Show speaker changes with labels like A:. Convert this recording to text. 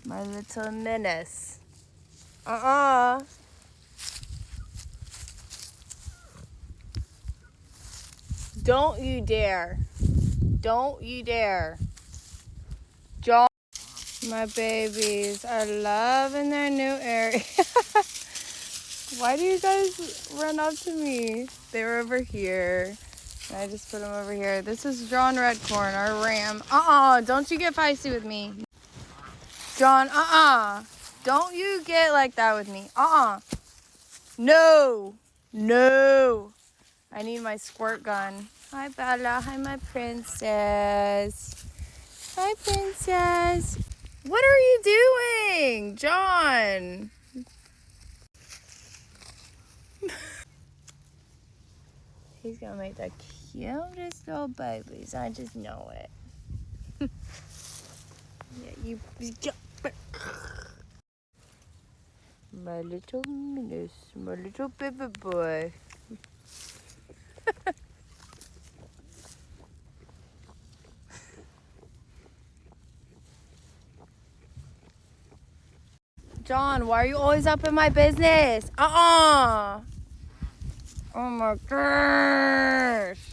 A: My little menace. Don't you dare. Don't you dare. John. My babies are loving their new area. Why do you guys run up to me? They were over here. And I just put them over here. This is John Redcorn, our ram. Don't you get feisty with me. John, don't you get like that with me. No. No. I need my squirt gun. Hi, Bella. Hi, my princess. Hi, princess. What are you doing, John? He's gonna make the cutest little babies. I just know it. Yeah, you. My little menace, my little baby boy. John, why are you always up in my business? Oh my gosh.